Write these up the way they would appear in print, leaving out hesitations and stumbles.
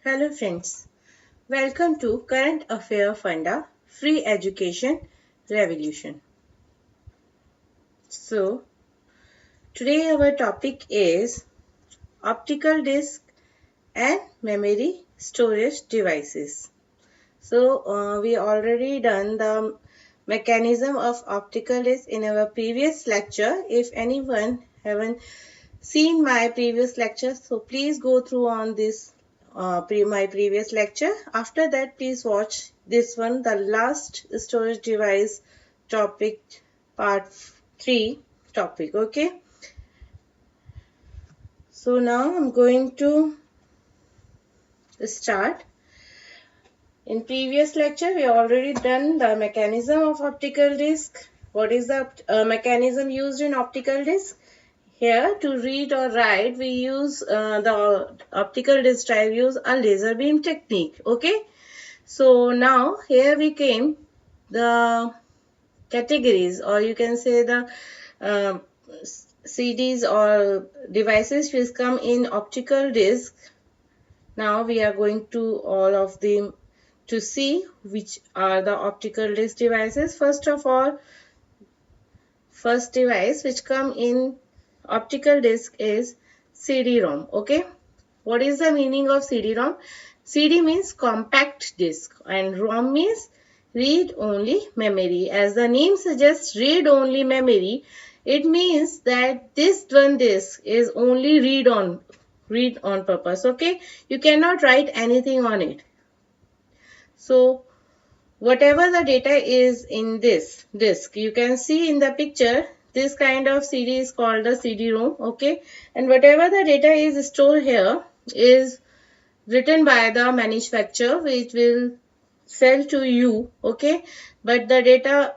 Hello friends, welcome to Current Affair Funda Free Education Revolution. So, today our topic is optical disc and memory storage devices. So, we already done the mechanism of optical disc in our previous lecture. If anyone haven't seen my previous lecture, so please go through on this my previous lecture. After that, please watch this one, the last storage device topic, part 3 topic. Okay, so now I'm going to start. In previous lecture, we already done the mechanism of optical disc. What is the mechanism used in optical disc? Here, to read or write, we use the optical disc drive use a laser beam technique. Okay. So now here we came the categories, or you can say the uh, CDs or devices which come in optical disc. Now we are going to all of them to see which are the optical disc devices. First of all, first device which come in optical disc is CD-ROM. Okay, what is the meaning of CD-ROM? CD means compact disc and ROM means read only memory. As the name suggests, read only memory, it means that this one disc is only read on purpose. Okay, you cannot write anything on it. So whatever the data is in this disk, you can see in the picture, this kind of CD is called the CD-ROM. Okay, and whatever the data is stored here is written by the manufacturer, which will sell to you. Okay, but the data,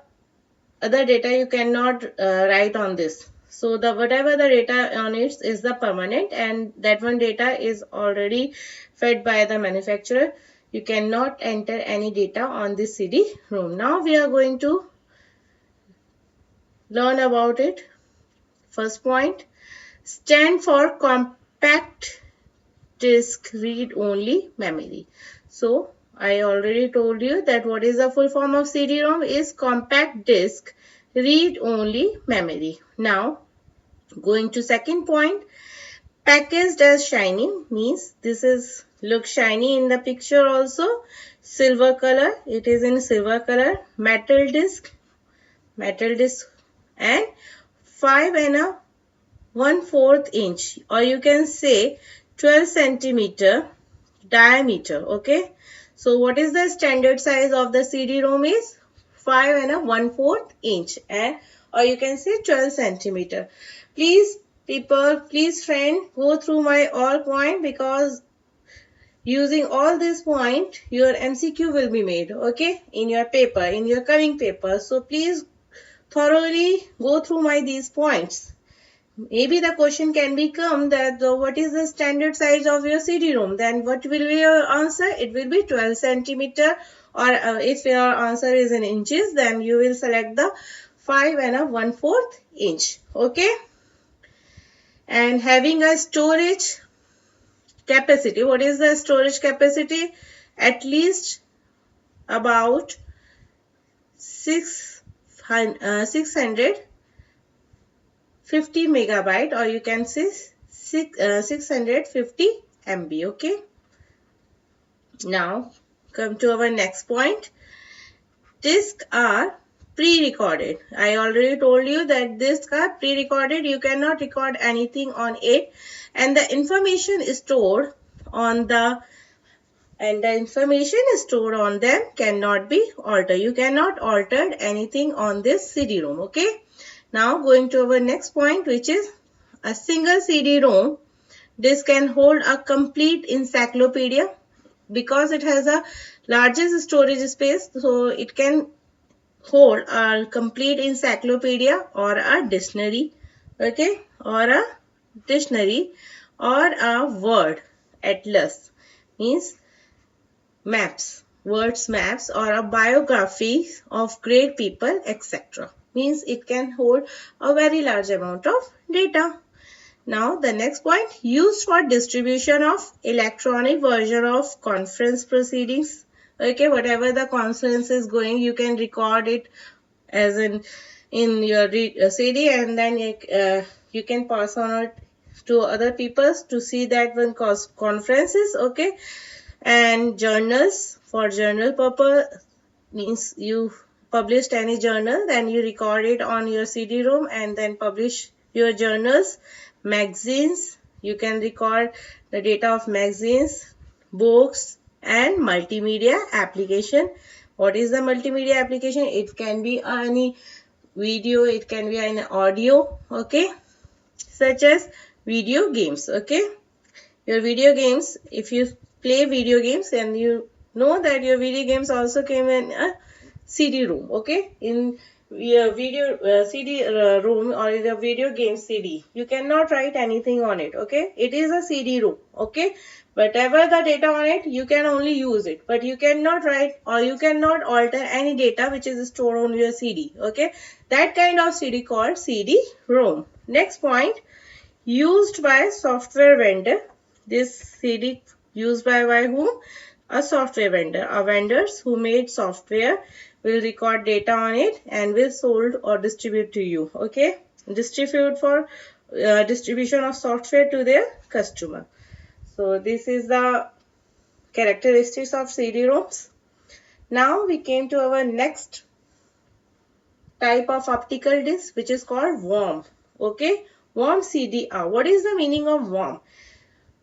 other data you cannot write on this. So the whatever the data on it is the permanent, and that one data is already fed by the manufacturer. You cannot enter any data on this CD-ROM. Now we are going to learn about it. First point, stand for compact disk read only memory. So I already told you that what is the full form of CD-ROM is compact disk read only memory. Now going to second point, packaged as shiny means this is look shiny in the picture also. Silver color, it is in silver color. Metal disc and 5 1/4 inch, or you can say 12 centimeter diameter. Okay, so what is the standard size of the CD-ROM is 5 1/4 inch, and or you can say 12 centimeter. Please people, please friend, go through my all point, because using all this point your MCQ will be made. Okay, in your paper, in your coming paper. So please thoroughly go through my these points. Maybe the question can become that what is the standard size of your CD-ROM? Then what will be your answer? It will be 12 centimeter, or if your answer is in inches, then you will select the 5 1/4 inch. Okay, and having a storage capacity. What is the storage capacity? At least about 650 megabyte, or you can say 650 MB. Okay, now come to our next point. Discs are pre-recorded. I already told you that discs are pre-recorded. You cannot record anything on it, and the information is stored on them cannot be altered. You cannot alter anything on this CD-ROM. Okay, now going to our next point, which is a single CD-ROM disc can hold a complete encyclopedia, because it has a largest storage space, so it can hold a complete encyclopedia or a dictionary. Okay, or a dictionary or a word atlas, means maps, words maps, or a biography of great people, etc. Means it can hold a very large amount of data. Now the next point, used for distribution of electronic version of conference proceedings. Okay, whatever the conference is going, you can record it as in your CD, and then you can pass on it to other people to see that one conferences. Okay, and journals, for journal purpose, means you published any journal, then you record it on your CD-ROM and then publish your journals. Magazines, you can record the data of magazines, books, and multimedia application. What is the multimedia application? It can be any video, it can be an audio, okay, such as video games. Okay, your video games, if you play video games, and you know that your video games also came in a CD-ROM. Okay, in your video CD-ROM or the video game CD, you cannot write anything on it. Okay, it is a CD-ROM. Okay, whatever the data on it, you can only use it, but you cannot write or you cannot alter any data which is stored on your CD. Okay, that kind of CD called CD-ROM. Next point, used by software vendor. This CD used by whom? A software vendor. A vendors who made software will record data on it and will sold or distribute to you. Okay, distribute for distribution of software to their customer. So this is the characteristics of CD-ROMs. Now we came to our next type of optical disc, which is called WORM. Okay, WORM CD-R. What is the meaning of WORM?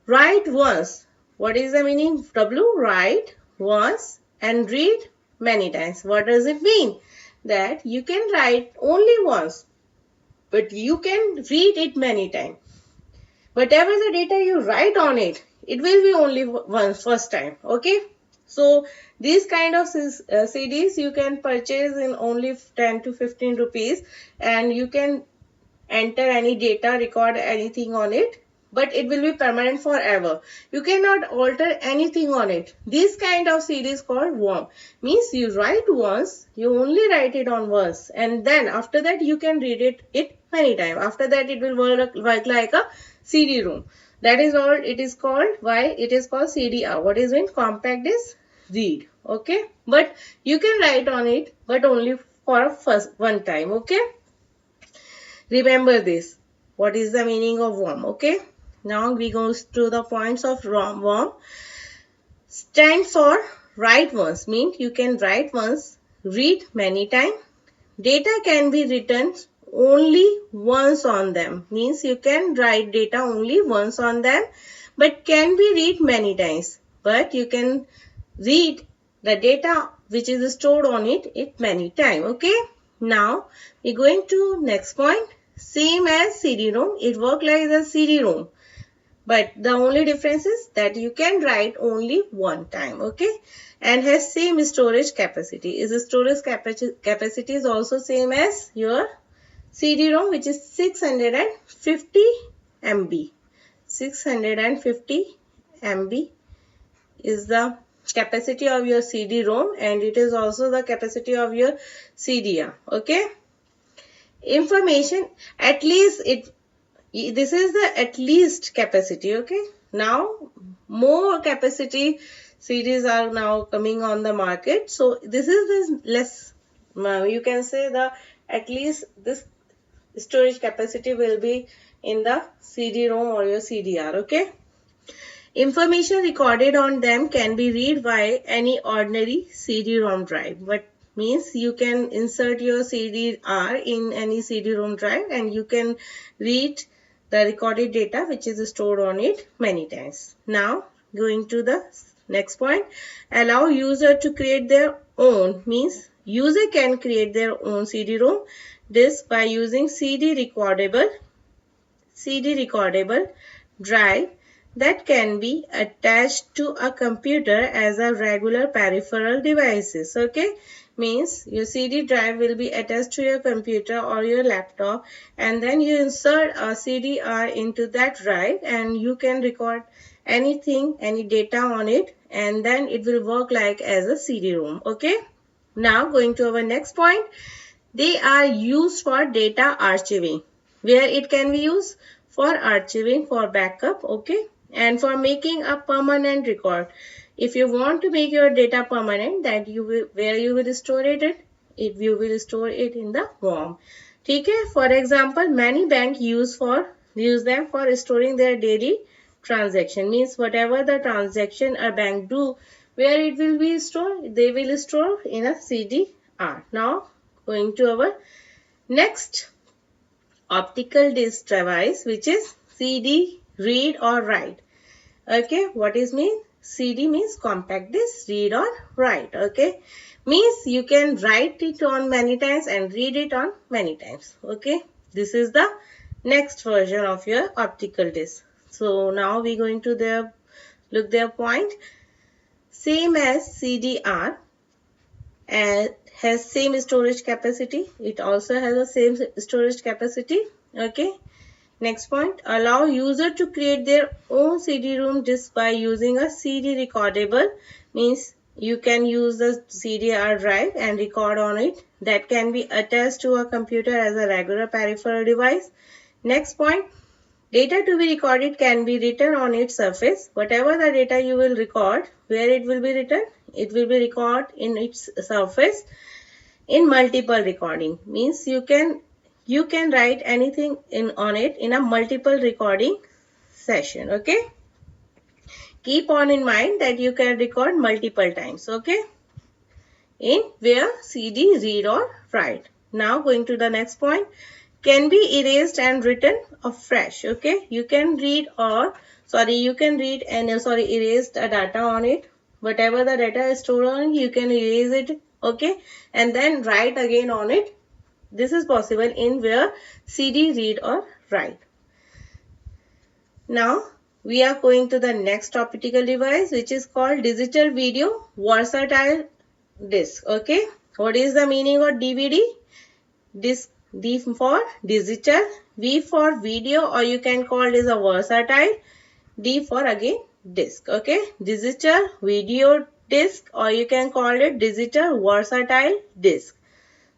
Write once. What is the meaning? W, write once and read many times. What does it mean? That you can write only once, but you can read it many times. Whatever the data you write on it, it will be only once, first time. Okay. So these kind of CDs you can purchase in only 10 to 15 rupees, and you can enter any data, record anything on it, but it will be permanent forever. You cannot alter anything on it. This kind of CD is called WORM. Means you write once, you only write it on once, and then after that you can read it many times. After that it will work like a CD-ROM. That is all it is called. Why it is called CD-R? What is in compact disc? Read. Okay, but you can write on it, but only for one time. Okay, remember this. What is the meaning of WORM? Okay, now we go to the points of WORM. Stand for write once, means you can write once, read many times. Data can be written only once on them, means you can write data only once on them, but can be read many times, but you can read the data which is stored on it many times. Okay, now we're going to next point. Same as CD-ROM, it works like the CD-ROM, but the only difference is that you can write only one time. Okay, and has same storage capacity. Is the storage capacity is also same as your CD-ROM, which is 650 MB. 650 MB is the capacity of your CD-ROM, and it is also the capacity of your CD-R. Okay, information, at least this is the at least capacity. Okay, now more capacity CDs are now coming on the market, so this is this less, you can say the at least this storage capacity will be in the CD-ROM or your CD-R. Okay, information recorded on them can be read by any ordinary CD-ROM drive, but means you can insert your CD-R in any CD-ROM drive and you can read the recorded data which is stored on it many times. Now going to the next point, allow user to create their own, means user can create their own CD-ROM disk by using CD recordable drive that can be attached to a computer as a regular peripheral devices. Okay, means your CD drive will be attached to your computer or your laptop, and then you insert a CD-R into that drive and you can record anything, any data on it, and then it will work like as a CD-ROM. Okay, now going to our next point, they are used for data archiving. Where it can be used? for archiving, for backup, okay, and for making a permanent record. If you want to make your data permanent, that you will, where you will store it, if you will store it in the ROM. ठीक है? For example, many banks use them for storing their daily transaction. Means whatever the transaction a bank do, where it will be stored, they will store in a CD-ROM. Now going to our next optical disc device, which is CD, read or write. Okay, what is mean? CD means compact disc, read or write. Okay, means you can write it on many times and read it on many times. Okay, this is the next version of your optical disc. So now we going to look their point. Same as CD-ROM and has same storage capacity. It also has the same storage capacity. Okay. Next point, allow user to create their own CD-ROM disk by using a CD recordable. Means you can use the CD-ROM drive and record on it. That can be attached to a computer as a regular peripheral device. Next point, data to be recorded can be written on its surface. Whatever the data you will record, where it will be written? It will be recorded in its surface in multiple recording. Means you can write anything on it in a multiple recording session. Okay, keep on in mind that you can record multiple times. Okay, in where CD, read or write. Now going to the next point, can be erased and written afresh. Okay, you can read and erase the data on it. Whatever the data is stored on, you can erase it. Okay, and then write again on it. This is possible in where CD, read or write. Now we are going to the next optical device, which is called digital video versatile disc. Okay, what is the meaning of DVD? Disc, D for digital, V for video, or you can call it as a versatile, D for again disc. Okay, digital video disc, or you can call it digital versatile disc.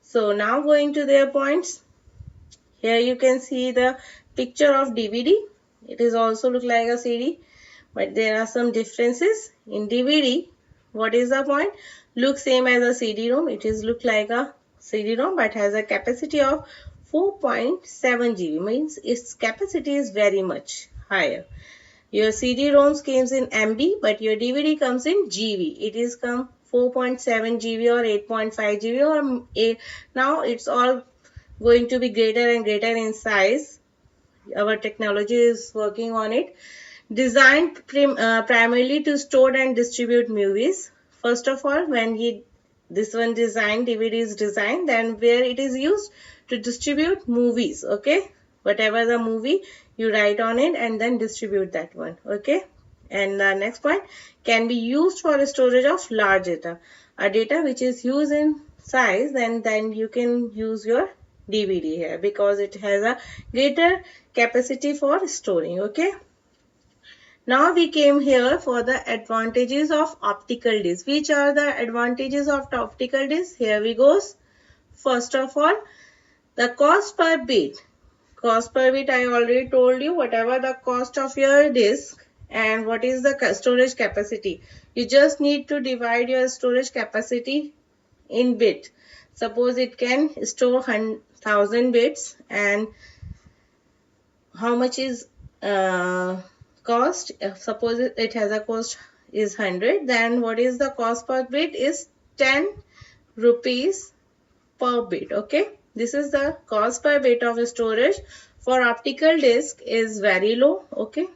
So now going to their points. Here you can see the picture of DVD. It is also look like a CD, but there are some differences. In DVD, what is the point? Looks same as a CD-ROM. It is look like a CD-ROM, but has a capacity of 4.7 GB. Means its capacity is very much higher. Your CD-ROMs comes in MB, but your DVD comes in GB. It is come 4.7 GB or 8.5 GB or now it's all going to be greater and greater in size. Our technology is working on it. Designed primarily to store and distribute movies. First of all, when DVD is designed, then where it is used to distribute movies. Okay, whatever the movie, you write on it and then distribute that one. Okay. And the next point, can be used for storage of large data. A data which is used in size, then you can use your DVD here because it has a greater capacity for storing. Okay. Now we came here for the advantages of optical disc. Which are the advantages of the optical disc? Here we go. First of all, the cost per bit. Cost per bit, I already told you, whatever the cost of your disc and what is the storage capacity. You just need to divide your storage capacity in bit. Suppose it can store 1000 bits, and how much is cost? Suppose it has a cost is 100, then what is the cost per bit is 10 rupees per bit. Okay, this is the cost per bit of storage for optical disc is very low. Okay,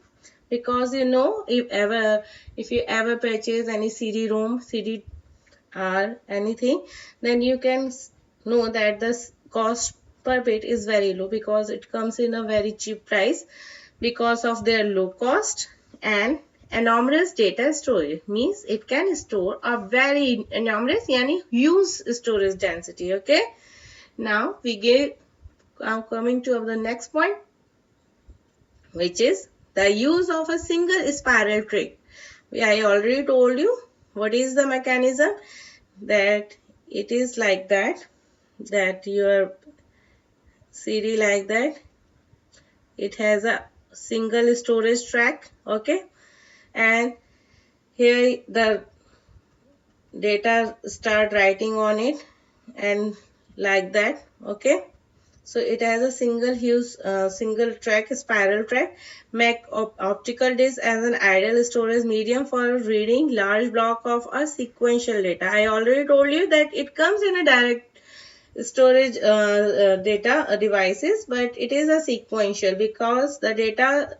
because if you ever purchase any CD-ROM, CD-ROM, anything, then you can know that the cost per bit is very low because it comes in a very cheap price because of their low cost and enormous data storage. Means it can store a very enormous, huge storage density. Okay, now I'm coming to the next point, which is the use of a single spiral trick. I already told you what is the mechanism, that it is like that your CD like that. It has a single storage track. Okay, and here the data start writing on it and like that. Okay, so it has a single track, spiral track. Make optical disc as an ideal storage medium for reading large block of a sequential data. I already told you that it comes in a direct storage data devices, but it is a sequential because the data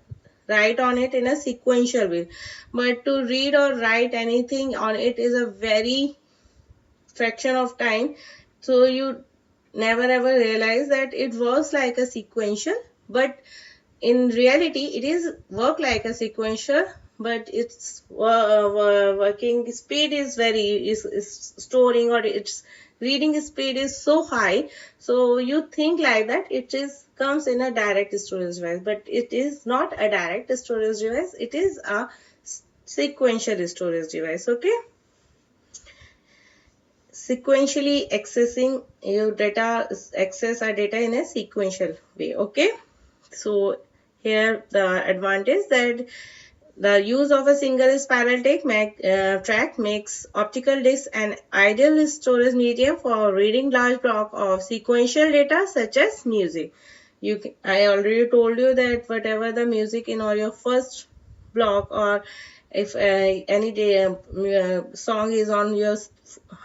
write on it in a sequential way. But to read or write anything on it is a very fraction of time, so you never ever realize that it works like a sequential, but in reality it is work like a sequential, but its working speed is is storing, or its reading speed is so high, so you think like that it is comes in a direct storage device, but it is not a direct storage device, it is a sequential storage device. Okay, sequentially accessing your data, access our data in a sequential way. Okay, so here the advantage that the use of a single spiral track makes optical disc an ideal storage medium for reading large block of sequential data such as music. I already told you that whatever the music in your first block, or if any day song is on your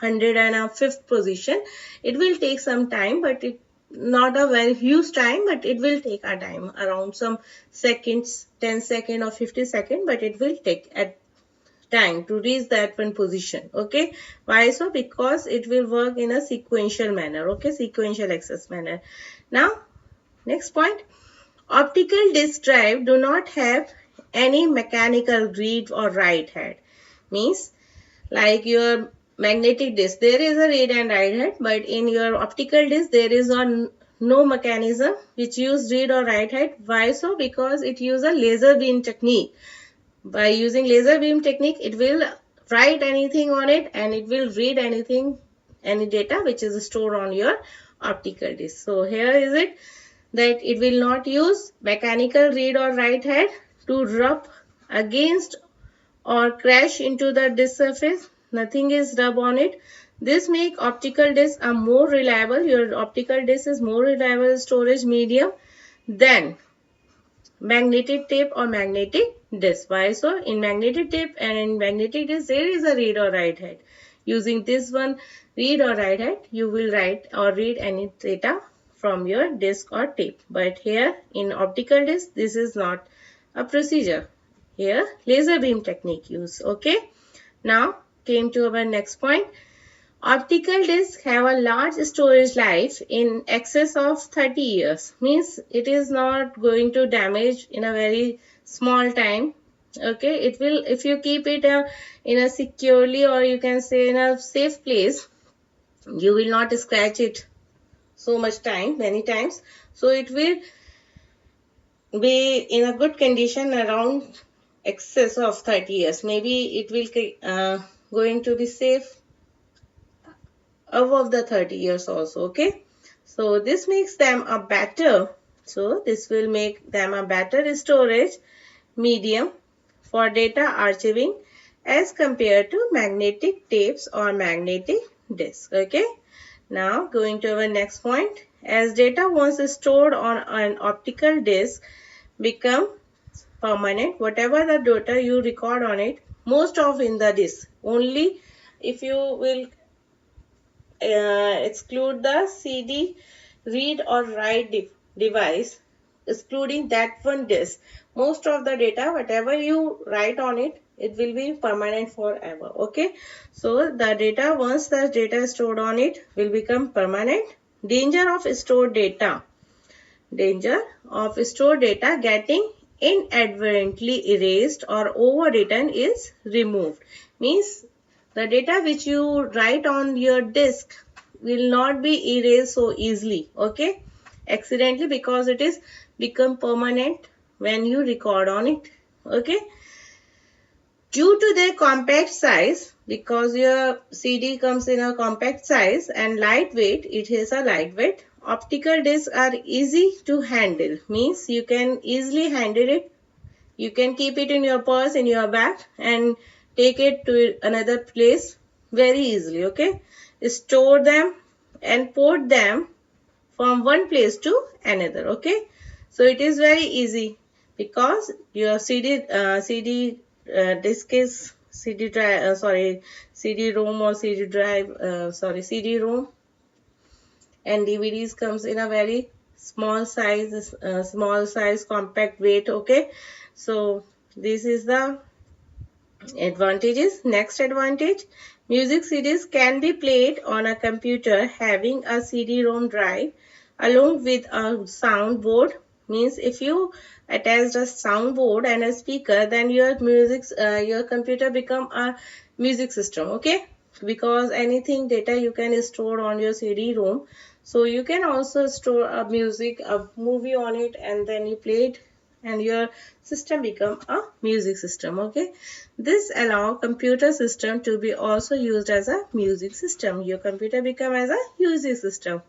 105th position, it will take some time, but it not a very huge time, but it will take a time around some seconds, 10 seconds or 50 seconds, but it will take a time to reach that one position. Okay, why so? Because it will work in a sequential manner. Okay, sequential access manner. Now next point, optical disk drive do not have any mechanical read or write head. Means like your magnetic disk, there is a read and write head, but in your optical disk there is no mechanism which use read or write head. Why so? Because it uses a laser beam technique. By using laser beam technique, it will write anything on it and it will read anything, any data which is stored on your optical disk. So here is it, that it will not use mechanical read or write head to rub against or crash into the disk surface. Nothing is rub on it. This makes optical disc a more reliable, your optical disc is more reliable storage medium than magnetic tape or magnetic disc. Why so? In magnetic tape and in magnetic disc there is a read or write head. Using this one read or write head, you will write or read any data from your disk or tape. But here in optical disc, this is not a procedure. Here laser beam technique use. Okay, now came to our next point. Optical discs have a large storage life in excess of 30 years. Means it is not going to damage in a very small time. Okay, it will, if you keep it in a securely, or you can say in a safe place, you will not scratch it so much time, many times. So it will be in a good condition around excess of 30 years. Maybe it will going to be safe above the 30 years also. Okay, so this makes them a better, so this will make them a better storage medium for data archiving as compared to magnetic tapes or magnetic discs. Okay, now going to our next point, as data once stored on an optical disc become permanent, whatever the data you record on it, most of in the disk. Only if you will exclude the CD read or write device, excluding that one disk, most of the data whatever you write on it, it will be permanent forever. Okay, so the data, once the data is stored on it, will become permanent. Danger of stored data, getting inadvertently erased or overwritten is removed. Means the data which you write on your disk will not be erased so easily. Okay, accidentally, because it is become permanent when you record on it. Okay, due to their compact size, because your CD comes in a compact size and lightweight, it is a lightweight. optical discs are easy to handle. Means you can easily handle it. You can keep it in your purse, in your bag, and take it to another place very easily. Okay. Store them and put them from one place to another. Okay. So it is very easy because your CD disk is CD drive, CD-ROM or CD drive, CD-ROM, and DVDs comes in a very small size compact weight. Okay. So this is the advantages. Next advantage, music CDs can be played on a computer having a CD-ROM drive along with a soundboard. Means if you attach a soundboard and a speaker, then your computer become a music system. Okay, because anything data you can store on your CD-ROM, so you can also store a movie on it, and then you play it and your system become a music system. Okay, this allow computer system to be also used as a music system. Your computer become as a music system.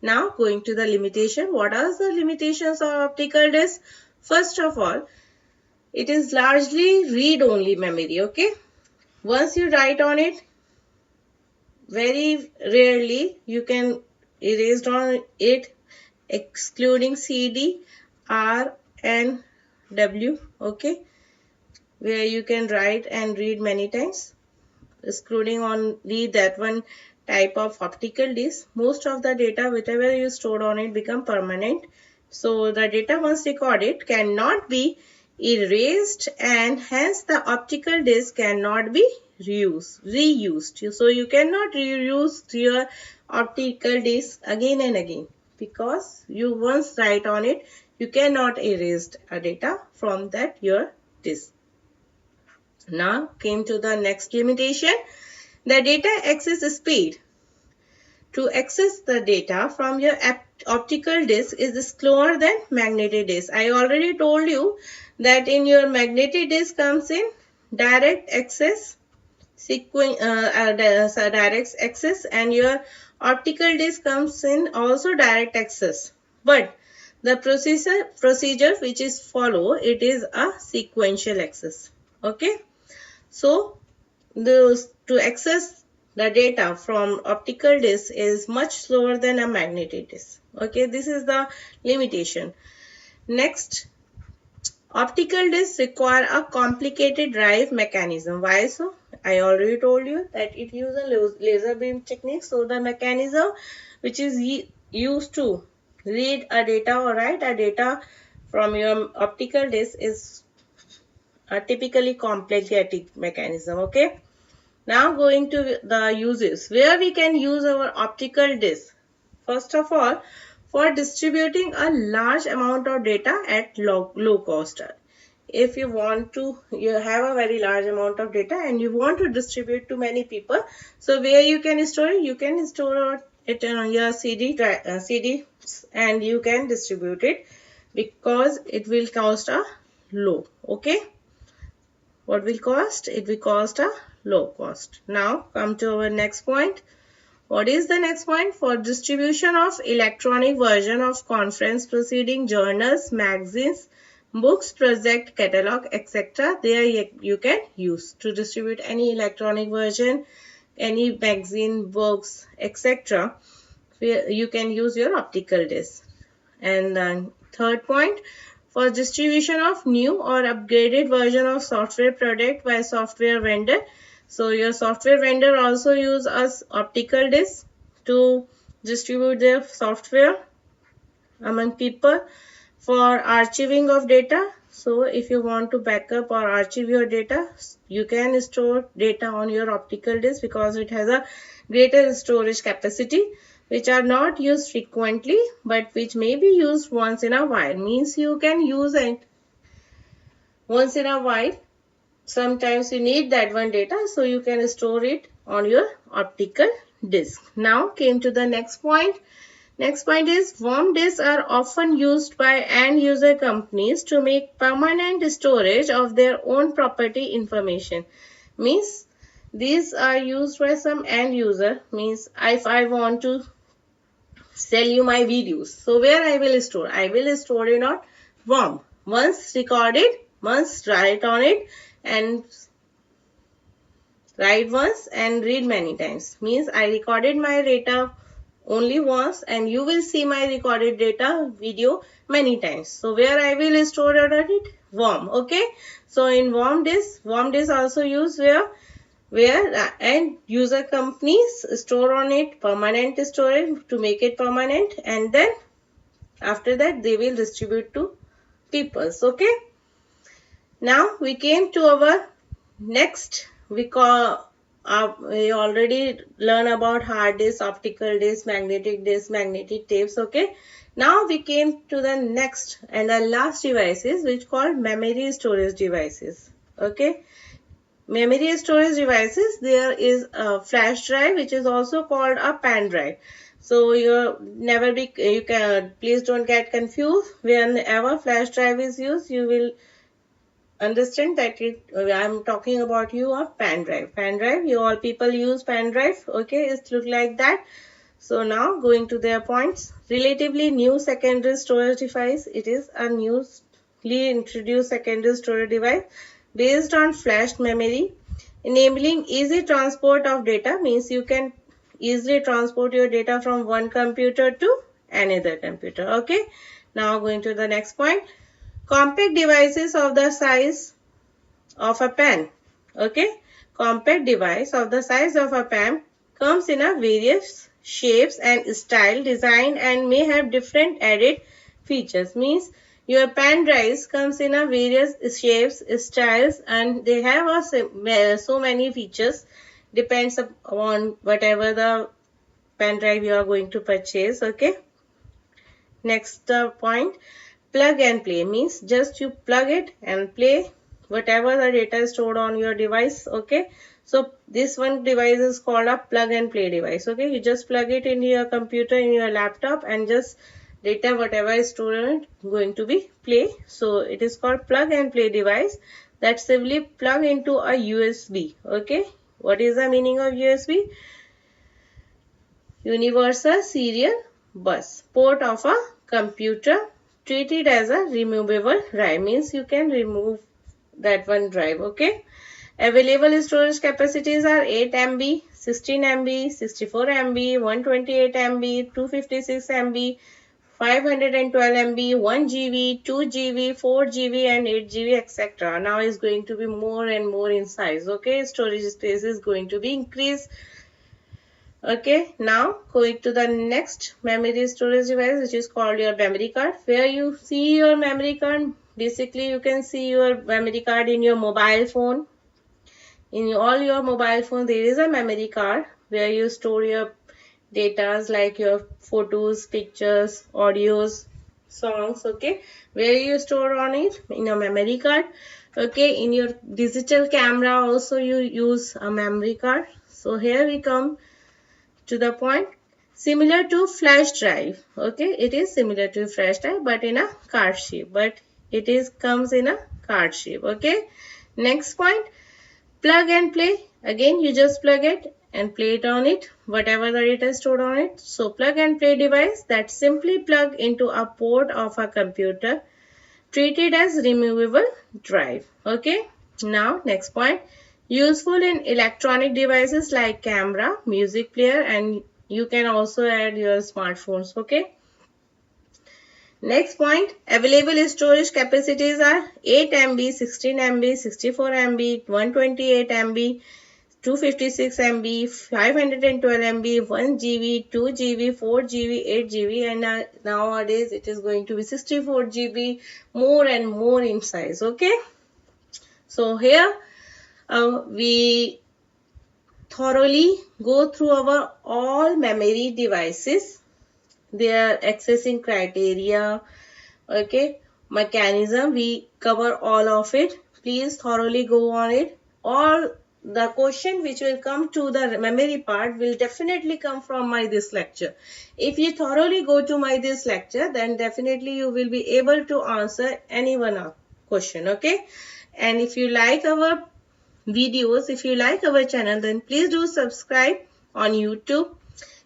Now going to the limitation. What are the limitations of optical disc? First of all, it is largely read only memory. Okay, once you write on it, very rarely you can erase on it, excluding CD, R and W. Okay, where you can write and read many times, excluding only that one type of optical disc. Most of the data whatever you stored on it become permanent, so the data once recorded cannot be erased, and hence the optical disc cannot be reused. So you cannot reuse your optical disc again and again, because you once write on it, you cannot erase a data from that your disc. Now came to the next limitation, the data access speed. To access the data from your optical disc is slower than magnetic disc. I already told you that in your magnetic disc comes in direct access, direct access, and your optical disc comes in also direct access. But the procedure which is follow, it is a sequential access. Okay. So to access the data from optical disc is much slower than a magnetic disc. Okay, this is the limitation. Next, optical discs require a complicated drive mechanism. Why so? I already told you that it uses a laser beam technique. So the mechanism which is used to read a data or write a data from your optical disc is a typically complicated mechanism. Okay. Now going to the uses where we can use our optical disc. First of all, for distributing a large amount of data at low cost. If you have a very large amount of data and you want to distribute to many people, so where you can store it? You can store it on your CD and you can distribute it, because it will cost a low. Okay. What will cost? It will cost a low cost. Now come to our next point. What is the next point? For distribution of electronic version of conference proceeding, journals, magazines, books, project, catalog, etc. There you can use to distribute any electronic version, any magazine, books, etc. You can use your optical disc. And then third point, for distribution of new or upgraded version of software product by software vendor. So your software vendor also use as optical disc to distribute their software among people. For archiving of data, so if you want to backup or archive your data, you can store data on your optical disc because it has a greater storage capacity, which are not used frequently but which may be used once in a while. Means you can use it once in a while. Sometimes you need that one data, so you can store it on your optical disc. Now came to the next point. Next point is worm discs are often used by end user companies to make permanent storage of their own property information. Means these are used by some end user. Means if I want to sell you my videos. So where I will store? I will store it on WOM. Once recorded, once write on it, and write once and read many times. Means I recorded my data only once and you will see my recorded data video many times. So where I will store it? WOM. Okay. So in WOM disk also used where and user companies store on it permanent storage to make it permanent, and then after that they will distribute to people. Okay. Now we came to our next. We already learn about hard disk, optical disk, magnetic tapes. Okay. Now we came to the next and the last devices, which called memory storage devices. Okay. Memory storage devices, there is a flash drive, which is also called a pen drive. So you can please don't get confused. Whenever flash drive is used, you will understand that I'm talking about a pen drive. Pen drive, you all people use pen drive. Okay, it look like that. So now going to their points. Relatively new secondary storage device. It is a newly introduced secondary storage device based on flash memory, enabling easy transport of data. Means you can easily transport your data from one computer to another computer. Okay. Now going to the next point. Compact devices of the size of a pen. Okay. Compact device of the size of a pen comes in a various shapes and style, design, and may have different added features. Means your pen drives comes in a various shapes, styles, and they have so many features. Depends on whatever the pen drive you are going to purchase. Okay. Next point. Plug and play means just you plug it and play whatever the data is stored on your device. Okay. So this one device is called a plug and play device. Okay. You just plug it in your computer, in your laptop, and just data whatever is stored on it going to be play. So it is called plug and play device that simply plug into a USB. Okay. What is the meaning of USB? Universal Serial Bus port of a computer, treated as a removable drive. Means you can remove that one drive. Okay. Available storage capacities are 8 MB, 16 MB, 64 MB, 128 MB, 256 MB, 512 MB, 1 GB, 2 GB, 4 GB, and 8 GB, etc. Now is going to be more and more in size. Okay. Storage space is going to be increased. Okay, now going to the next memory storage device, which is called your memory card. Where you see your memory card, basically you can see your memory card in your mobile phone. In all your mobile phone, there is a memory card where you store your data like your photos, pictures, audios, songs. Okay, where you store on it in a memory card. Okay, in your digital camera also you use a memory card. So here we come to the point, similar to flash drive. Okay, it is similar to flash drive but in a card shape, but it is comes in a card shape. Okay, next point, plug and play. Again you just plug it and play it on it whatever the data is stored on it. So plug and play device that simply plug into a port of a computer, treated as removable drive. Okay, now next point, useful in electronic devices like camera, music player, and you can also add your smartphones. Okay. Next point, available storage capacities are 8 MB, 16 MB, 64 MB, 128 MB, 256 MB, 512 MB, 1 GB, 2 GB, 4 GB, 8 GB, and nowadays it is going to be 64 GB, more and more in size. Okay. So here we thoroughly go through our all memory devices, their accessing criteria, okay, mechanism. We cover all of it. Please thoroughly go on it. All the question which will come to the memory part will definitely come from this lecture. If you thoroughly go to this lecture, then definitely you will be able to answer any one question. Okay. And if you like our videos, if you like our channel, then please do subscribe on YouTube.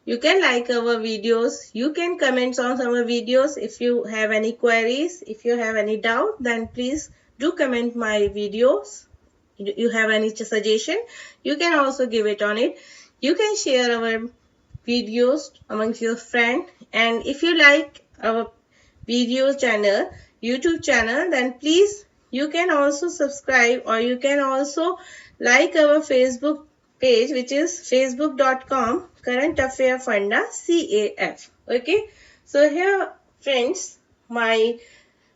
You can like our videos. You can comment on our videos. If you have any queries, if you have any doubt, then please do comment my videos. You have any suggestion, you can also give it on it. You can share our videos amongst your friend, and if you like our video channel, YouTube channel, then please you can also subscribe, or you can also like our Facebook page, which is facebook.com current affair funda CAF. Okay, so here friends, my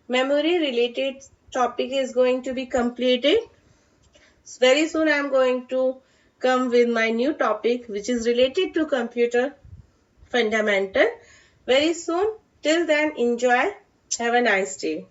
memory related topic is going to be completed. Very soon I am going to come with my new topic, which is related to computer fundamental. Very soon. Till then, enjoy. Have a nice day.